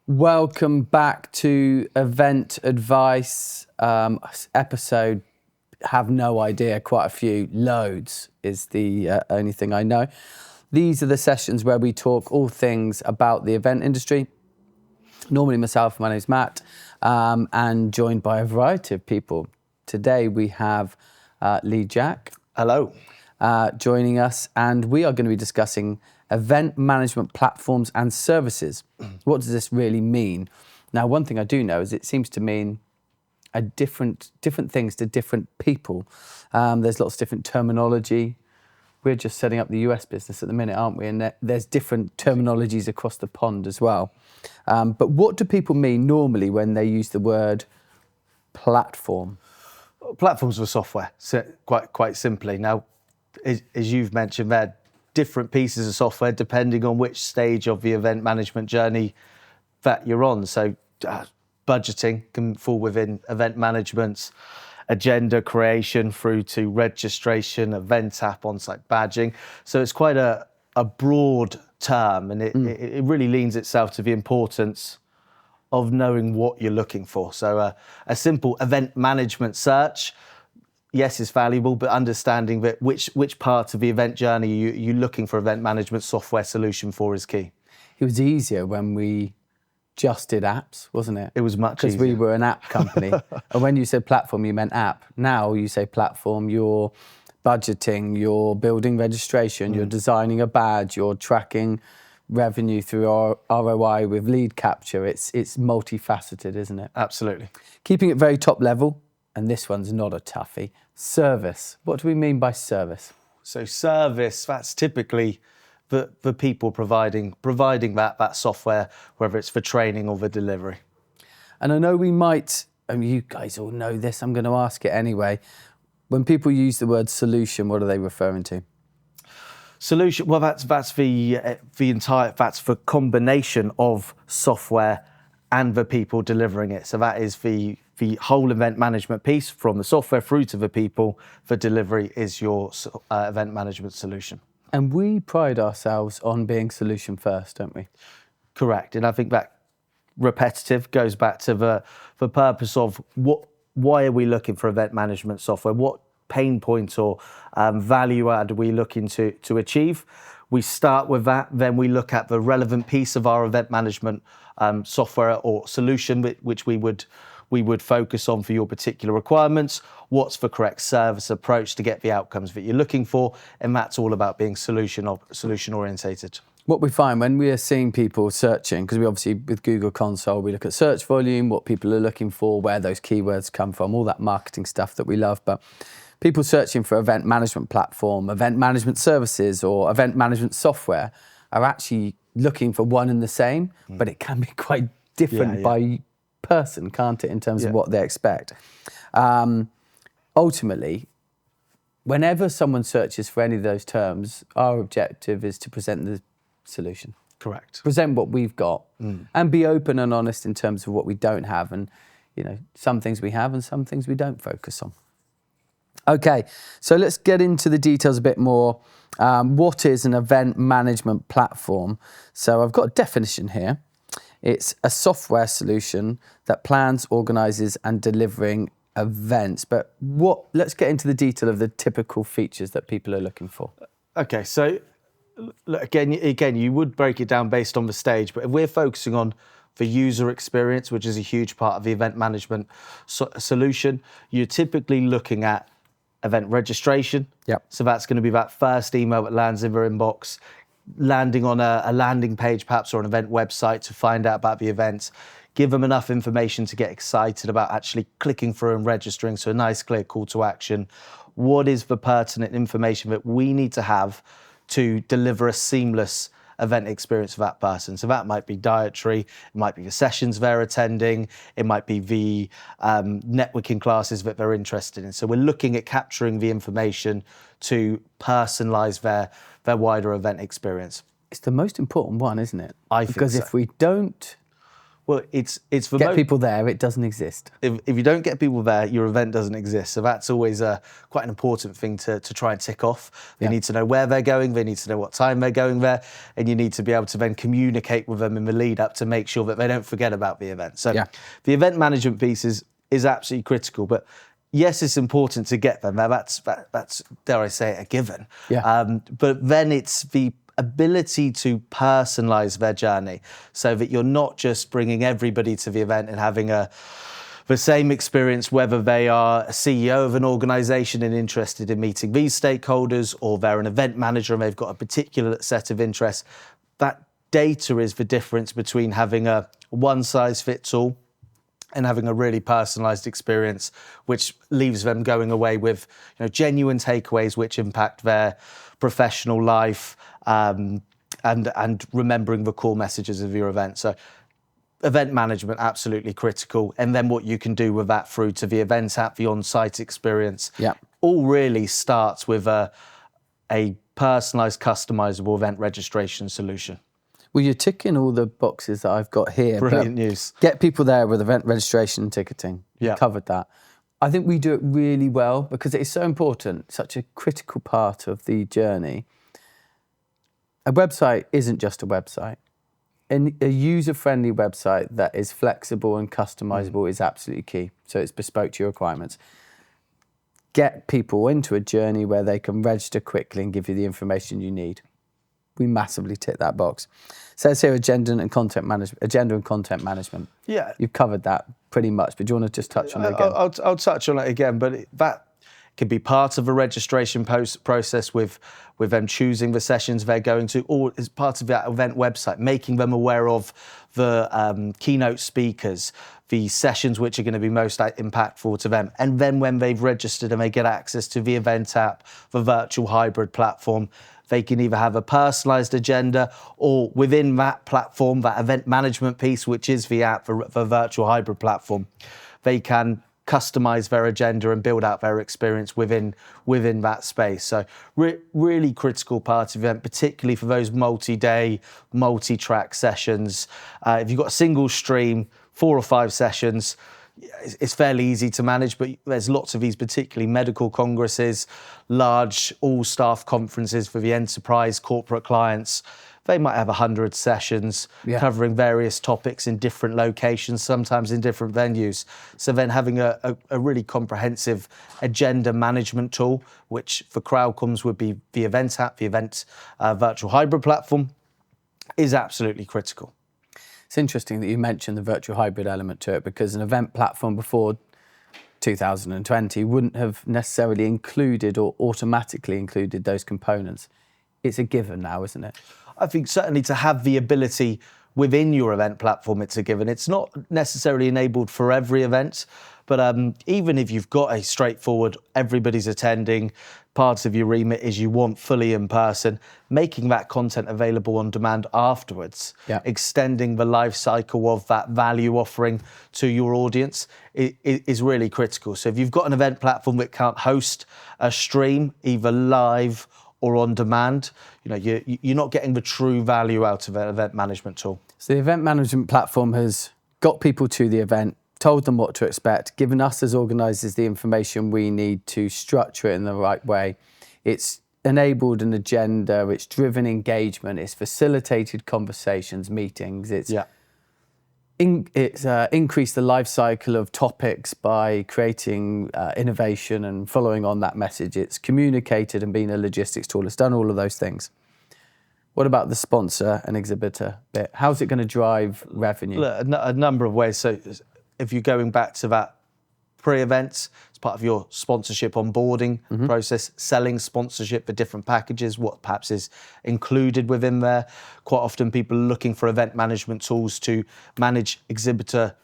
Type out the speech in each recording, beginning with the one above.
Welcome back to Event Advice episode. Have no idea, quite a few, loads is the only thing I know. These are the sessions where we talk all things about the event industry. Normally myself, my name's Matt, and joined by a variety of people. Today we have Lee Jack. Hello. Joining us, and we are going to be discussing event management platforms and services. What does this really mean? Now, one thing I do know is it seems to mean different things to different people. There's lots of different terminology. We're just setting up the US business at the minute, aren't we? And there's different terminologies across the pond as well. But what do people mean normally when they use the word platform? Platforms for software, so quite simply. Now, as you've mentioned, they're different pieces of software depending on which stage of the event management journey that you're on. So budgeting can fall within event management's agenda creation through to registration, event app, on-site badging. So it's quite a broad term, and it really leans itself to the importance of knowing what you're looking for. So a simple event management search, yes, is valuable, but understanding that which part of the event journey you're looking for event management software solution for is key. It was easier when we just did apps, wasn't it? It was much easier. Because we were an app company. And when you said platform, you meant app. Now you say platform, you're budgeting, you're building registration, you're designing a badge, you're tracking revenue through our ROI with lead capture. It's multifaceted, isn't it? Absolutely. Keeping it very top level, and this one's not a toughie. Service. What do we mean by service? So service, that's typically the people providing that software, whether it's for training or for delivery. And I know you guys all know this, I'm going to ask it anyway. When people use the word solution, what are they referring to? Solution, well, that's the combination of software and the people delivering it. So that is the whole event management piece, from the software through to the people. For delivery is your event management solution. And we pride ourselves on being solution first, don't we? Correct. And I think that repetitive goes back to the purpose of why are we looking for event management software? What pain point or value add are we looking to achieve? We start with that, then we look at the relevant piece of our event management software or solution which we would focus on for your particular requirements. What's the correct service approach to get the outcomes that you're looking for? And that's all about being solution orientated. What we find when we are seeing people searching, because we obviously, with Google Console, we look at search volume, what people are looking for, where those keywords come from, all that marketing stuff that we love. But people searching for event management platform, event management services, or event management software are actually looking for one and the same, but it can be quite different by person, can't it, in terms of what they expect. Ultimately, whenever someone searches for any of those terms, our objective is to present the solution. Correct. Present what we've got and be open and honest in terms of what we don't have, and some things we have and some things we don't focus on. Okay, so let's get into the details a bit more. What is an event management platform? So I've got a definition here. It's a software solution that plans, organizes, and delivering events. But let's get into the detail of the typical features that people are looking for. Okay, so again, you would break it down based on the stage, but if we're focusing on the user experience, which is a huge part of the event management solution, you're typically looking at event registration. Yep. So that's going to be that first email that lands in their inbox, landing on a landing page perhaps, or an event website to find out about the event, give them enough information to get excited about actually clicking through and registering. So a nice clear call to action. What is the pertinent information that we need to have to deliver a seamless event experience for that person? So that might be dietary, it might be the sessions they're attending, it might be the networking classes that they're interested in. So we're looking at capturing the information to personalize their wider event experience. It's the most important one, isn't it? I think because so. if we don't Well, it's for Get people there, it doesn't exist. if you don't get people there, your event doesn't exist. So that's always quite an important thing to try and tick off. They need to know where they're going, they need to know what time they're going there, and you need to be able to then communicate with them in the lead up to make sure that they don't forget about the event. So the event management piece is absolutely critical. But yes, it's important to get them there. That's dare I say it, a given. But then it's the ability to personalize their journey so that you're not just bringing everybody to the event and having the same experience, whether they are a CEO of an organization and interested in meeting these stakeholders, or they're an event manager and they've got a particular set of interests. That data is the difference between having a one-size-fits-all and having a really personalised experience, which leaves them going away with genuine takeaways which impact their professional life, and remembering the core messages of your event. So event management, absolutely critical. And then what you can do with that through to the event app, the on-site experience, all really starts with a personalised, customisable event registration solution. Well, you're ticking all the boxes that I've got here. Brilliant news. Get people there with event registration and ticketing. You covered that. I think we do it really well because it is so important, such a critical part of the journey. A website isn't just a website. And a user-friendly website that is flexible and customizable is absolutely key. So it's bespoke to your requirements. Get people into a journey where they can register quickly and give you the information you need. We massively tick that box. So let's say agenda and content management. Yeah. You've covered that pretty much, but do you want to just touch on it again? I'll touch on it again, but that could be part of a registration process with them choosing the sessions they're going to, or as part of that event website, making them aware of the keynote speakers, the sessions which are going to be most impactful to them. And then when they've registered and they get access to the event app, the virtual hybrid platform, they can either have a personalised agenda, or within that platform, that event management piece, which is the app, the virtual hybrid platform, they can customise their agenda and build out their experience within that space. So really critical part of the event, particularly for those multi-day, multi-track sessions. If you've got a single stream, 4 or 5 sessions, it's fairly easy to manage, but there's lots of these, particularly medical congresses, large all-staff conferences for the enterprise corporate clients. They might have 100 sessions covering various topics in different locations, sometimes in different venues. So then having a really comprehensive agenda management tool, which for Crowdcoms would be the event app, the event virtual hybrid platform, is absolutely critical. It's interesting that you mentioned the virtual hybrid element to it, because an event platform before 2020 wouldn't have necessarily included or automatically included those components. It's a given now, isn't it? I think certainly to have the ability within your event platform, it's a given. It's not necessarily enabled for every event, but even if you've got a straightforward, everybody's attending, part of your remit is you want fully in person, making that content available on demand afterwards, extending the life cycle of that value offering to your audience is really critical. So if you've got an event platform that can't host a stream, either live or on demand, you're not getting the true value out of an event management tool. So the event management platform has got people to the event, told them what to expect, given us as organisers the information we need to structure it in the right way. It's enabled an agenda, it's driven engagement, it's facilitated conversations, meetings, it's increased the life cycle of topics by creating innovation and following on that message. It's communicated and been a logistics tool. It's done all of those things. What about the sponsor and exhibitor bit? How's it going to drive revenue? Look, a number of ways. So if you're going back to that pre-events, it's part of your sponsorship onboarding process, selling sponsorship for different packages, what perhaps is included within there. Quite often people are looking for event management tools to manage exhibitor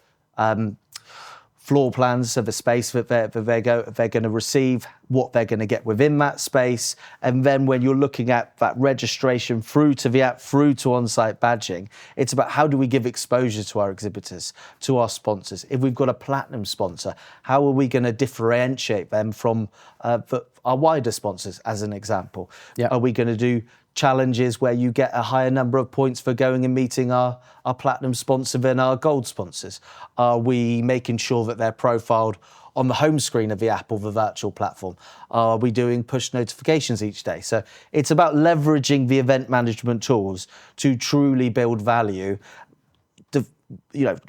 floor plans of the space that they're going to receive, what they're going to get within that space. And then when you're looking at that registration through to the app, through to on-site badging, it's about how do we give exposure to our exhibitors, to our sponsors. If we've got a platinum sponsor, how are we going to differentiate them from our wider sponsors, as an example? Yeah. Are we going to do challenges where you get a higher number of points for going and meeting our platinum sponsor than our gold sponsors? Are we making sure that they're profiled on the home screen of the app or the virtual platform? Are we doing push notifications each day? So it's about leveraging the event management tools to truly build value,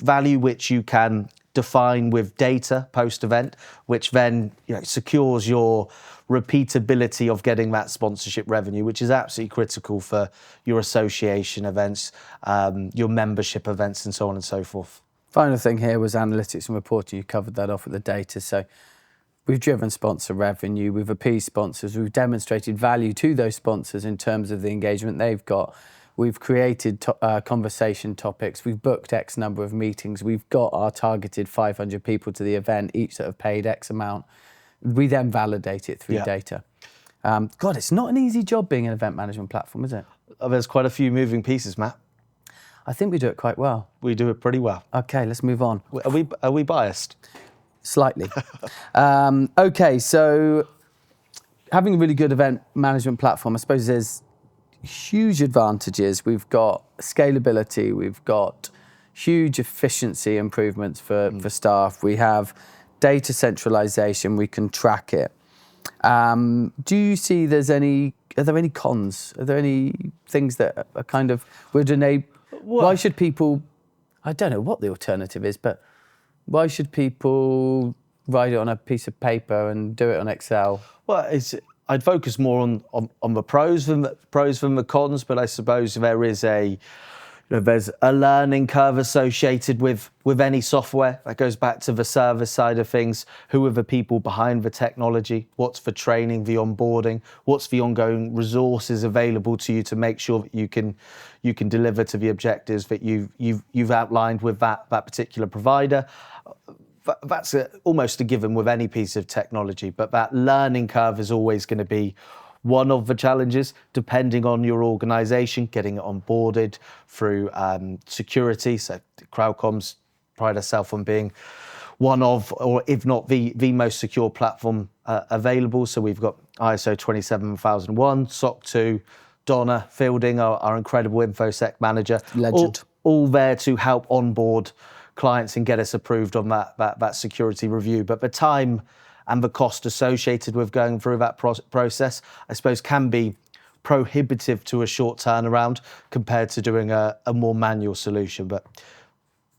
value which you can define with data post-event, which then secures your repeatability of getting that sponsorship revenue, which is absolutely critical for your association events, your membership events, and so on and so forth. Final thing here was analytics and reporting. You covered that off with the data. So we've driven sponsor revenue, we've appeased sponsors, we've demonstrated value to those sponsors in terms of the engagement they've got. We've created conversation topics, we've booked X number of meetings, we've got our targeted 500 people to the event, each that have paid X amount. We then validate it through data. God, it's not an easy job being an event management platform, is it? There's quite a few moving pieces, Matt. I think we do it quite well. We do it pretty well. Okay, let's move on. Are we biased? Slightly. Okay, so having a really good event management platform, I suppose there's huge advantages. We've got scalability, we've got huge efficiency improvements for staff. We have data centralization, we can track it. Do you see are there any cons? Are there any things that are kind of would enable? Why should people, I don't know what the alternative is, but why should people write it on a piece of paper and do it on Excel? Well, I'd focus more on the pros than the cons, but I suppose there's a learning curve associated with any software. That goes back to the service side of things. Who are the people behind the technology? What's the training, the onboarding? What's the ongoing resources available to you to make sure that you can deliver to the objectives that you've outlined with that particular provider? That's almost a given with any piece of technology, but that learning curve is always going to be one of the challenges, depending on your organisation, getting it onboarded through security. So Crowdcom's pride herself on being one of, or if not the most secure platform available. So we've got ISO 27001, SOC 2, Donna Fielding, our incredible InfoSec manager. Legend. All there to help onboard clients and get us approved on that security review. But the time and the cost associated with going through that process, I suppose, can be prohibitive to a short turnaround compared to doing a more manual solution. But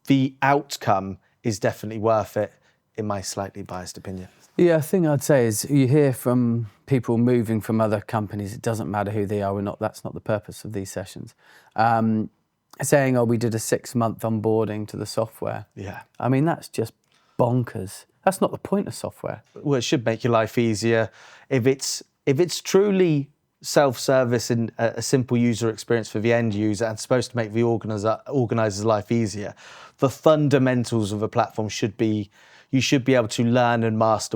the outcome is definitely worth it, in my slightly biased opinion. Yeah, the thing I'd say is you hear from people moving from other companies, it doesn't matter who they are, that's not the purpose of these sessions. Saying, we did a 6-month onboarding to the software. Yeah. I mean, that's just bonkers. That's not the point of software. Well, it should make your life easier. If it's truly self-service and a simple user experience for the end user and supposed to make the organizer's life easier, the fundamentals of a platform you should be able to learn and master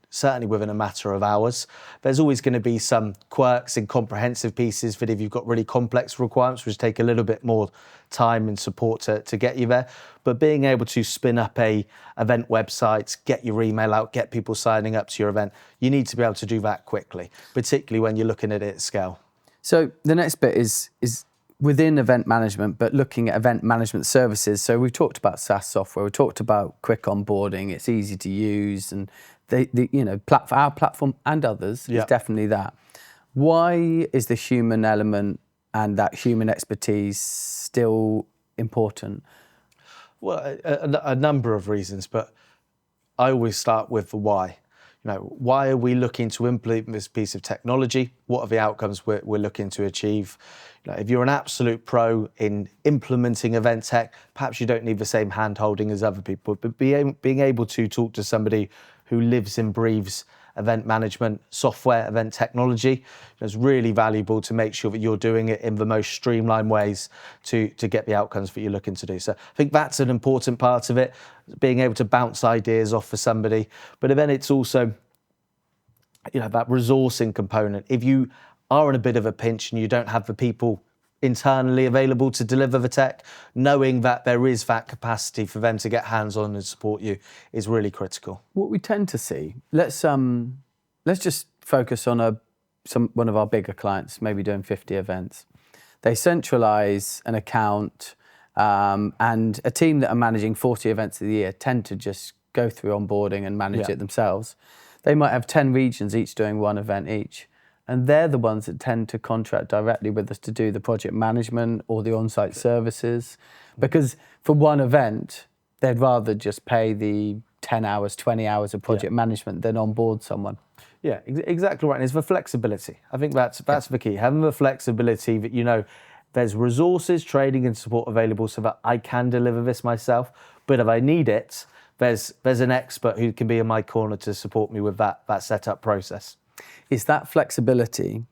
certainly within a matter of hours. There's always going to be some quirks and comprehensive pieces that if you've got really complex requirements, which take a little bit more time and support to get you there. But being able to spin up a event website, get your email out, get people signing up to your event, you need to be able to do that quickly, particularly when you're looking at it at scale. So the next bit is within event management, but looking at event management services. So we've talked about SaaS software, we talked about quick onboarding, it's easy to use, and our platform and others is definitely that. Why is the human element and that human expertise still important? Well, a number of reasons, but I always start with the why. Why are we looking to implement this piece of technology? What are the outcomes we're looking to achieve? If you're an absolute pro in implementing event tech, perhaps you don't need the same hand-holding as other people, but being able to talk to somebody who lives and breathes event management, software, event technology, is really valuable to make sure that you're doing it in the most streamlined ways to get the outcomes that you're looking to do. So I think that's an important part of it, being able to bounce ideas off for somebody. But then it's also that resourcing component. If you are in a bit of a pinch and you don't have the people internally available to deliver the tech, knowing that there is that capacity for them to get hands-on and support you is really critical. What we tend to see, let's just focus on one of our bigger clients, maybe doing 50 events. They centralize an account, and a team that are managing 40 events a year tend to just go through onboarding and manage it themselves. They might have 10 regions, each doing one event each. And they're the ones that tend to contract directly with us to do the project management or the on-site services. Because for one event, they'd rather just pay the 10 hours, 20 hours of project management than onboard someone. Yeah, exactly right. And it's the flexibility. I think that's the key. Having the flexibility that, there's resources, training and support available so that I can deliver this myself. But if I need it, there's an expert who can be in my corner to support me with that setup process. It's that flexibility.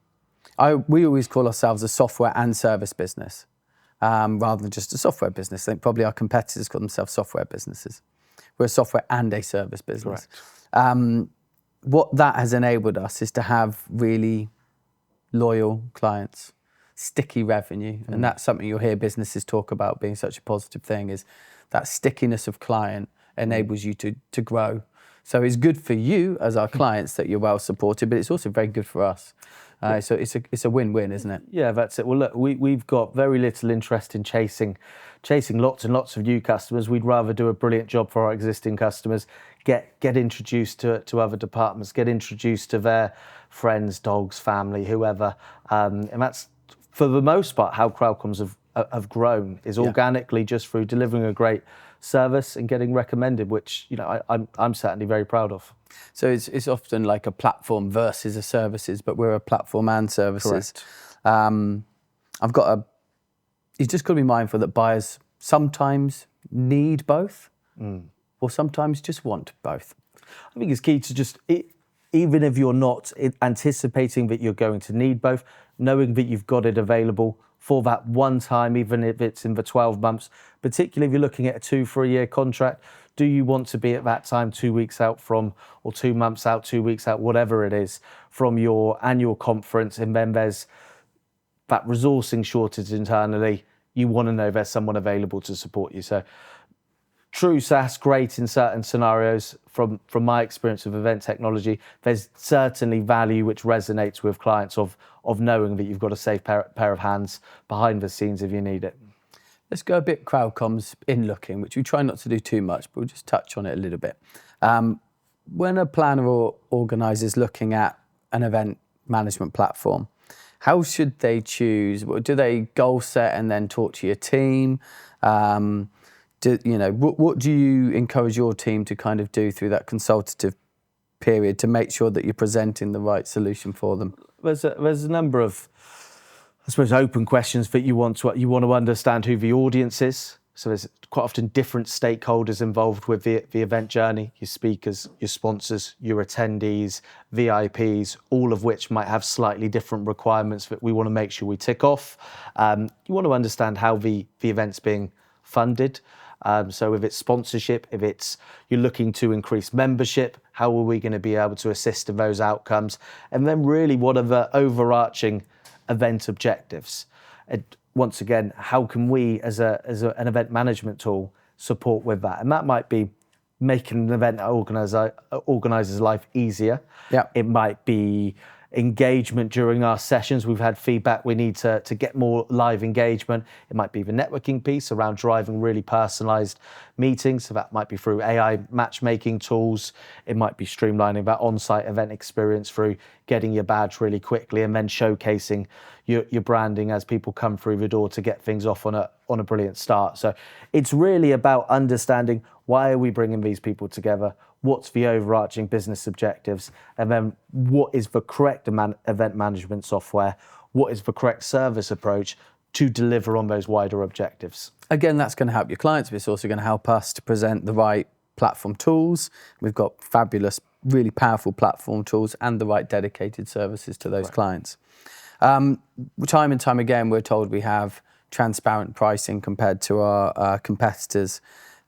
We always call ourselves a software and service business, rather than just a software business. I think probably our competitors call themselves software businesses. We're a software and a service business. What that has enabled us is to have really loyal clients, sticky revenue, and that's something you'll hear businesses talk about being such a positive thing, is that stickiness of client enables you to grow. So it's good for you as our clients that you're well supported, but it's also very good for us. So it's a win-win, isn't it? Yeah, that's it. Well, look, we've got very little interest in chasing lots and lots of new customers. We'd rather do a brilliant job for our existing customers, get introduced to other departments, get introduced to their friends, dogs, family, whoever. And that's, for the most part, how Crowdcoms have grown, is organically just through delivering a great service and getting recommended, which I'm certainly very proud of. So it's often like a platform versus a services, but we're a platform and services. Correct. You've just got to be mindful that buyers sometimes need both, or sometimes just want both. I think it's key to just, even if you're not anticipating that you're going to need both, knowing that you've got it available for that one time, even if it's in the 12 months, particularly if you're looking at a 2-3 year contract. Do you want to be at that time 2 weeks out from, or 2 months out, 2 weeks out, whatever it is, from your annual conference, and then there's that resourcing shortage internally? You want to know there's someone available to support you. So true SaaS, great in certain scenarios. From my experience of event technology, there's certainly value which resonates with clients of knowing that you've got a safe pair of hands behind the scenes if you need it. Let's go a bit Crowdcoms in looking, which we try not to do too much, but we'll just touch on it a little bit. When a planner or organizer is looking at an event management platform, how should they choose? Do they goal set and then talk to your team? What do you encourage your team to kind of do through that consultative period to make sure that you're presenting the right solution for them? There's a number of, I suppose, open questions that you want to understand who the audience is. So there's quite often different stakeholders involved with the event journey: your speakers, your sponsors, your attendees, VIPs, all of which might have slightly different requirements that we want to make sure we tick off. You want to understand how the event's being funded. So if it's sponsorship, if you're looking to increase membership, how are we going to be able to assist in those outcomes? And then really, what are the overarching event objectives? And once again, how can we as an event management tool support with that? And that might be making an event organizer's life easier. Yeah. It might be engagement during our sessions. We've had feedback we need to get more live engagement. It might be the networking piece around driving really personalized meetings. So that might be through AI matchmaking tools. It might be streamlining that on-site event experience through getting your badge really quickly and then showcasing your branding as people come through the door to get things off on a brilliant start. So it's really about understanding, why are we bringing these people together? What's the overarching business objectives? And then what is the correct event management software? What is the correct service approach to deliver on those wider objectives? Again, that's going to help your clients, but it's also going to help us to present the right platform tools. We've got fabulous, really powerful platform tools and the right dedicated services to those clients. Time and time again, we're told we have transparent pricing compared to our competitors.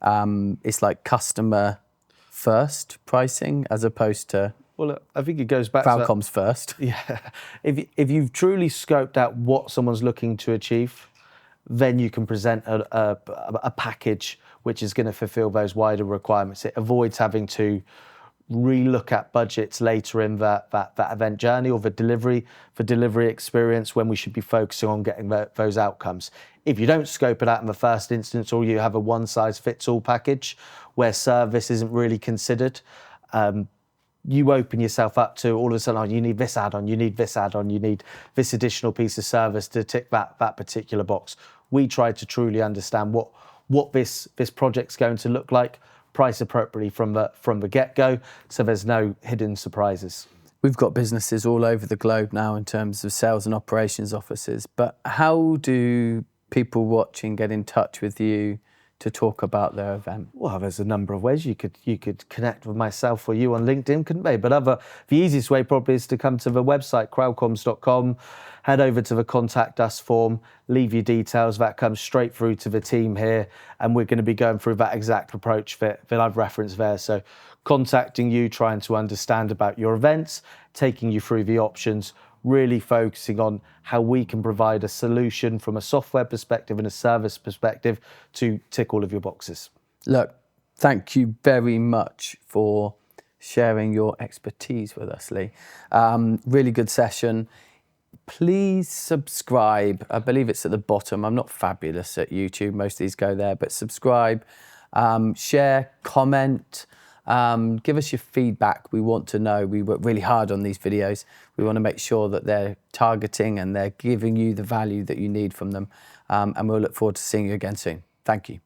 It's like customer first pricing as opposed to Well, I think it goes back to that. Valcom's first. Yeah. If you've truly scoped out what someone's looking to achieve, then you can present a package which is going to fulfill those wider requirements. It avoids having to relook at budgets later in that event journey or the delivery experience when we should be focusing on getting those outcomes. If you don't scope it out in the first instance, or you have a one-size-fits-all package where service isn't really considered, you open yourself up to all of a sudden, oh, you need this add-on, you need this add-on, you need this additional piece of service to tick that particular box. We try to truly understand what this project's going to look like, price appropriately from the get-go, so there's no hidden surprises. We've got businesses all over the globe now in terms of sales and operations offices, but how do people watching get in touch with you to talk about their event? Well, there's a number of ways. You could connect with myself or you on LinkedIn, couldn't they? But the easiest way probably is to come to the website, crowdcoms.com, head over to the contact us form, leave your details. That comes straight through to the team here, and we're going to be going through that exact approach that I've referenced there. So contacting you, trying to understand about your events, taking you through the options, really focusing on how we can provide a solution from a software perspective and a service perspective to tick all of your boxes. Look, thank you very much for sharing your expertise with us, Lee. Really good session. Please subscribe. I believe it's at the bottom. I'm not fabulous at YouTube. Most of these go there, but subscribe, share, comment. Give us your feedback. We want to know. We work really hard on these videos. We want to make sure that they're targeting and they're giving you the value that you need from them. And we'll look forward to seeing you again soon. Thank you.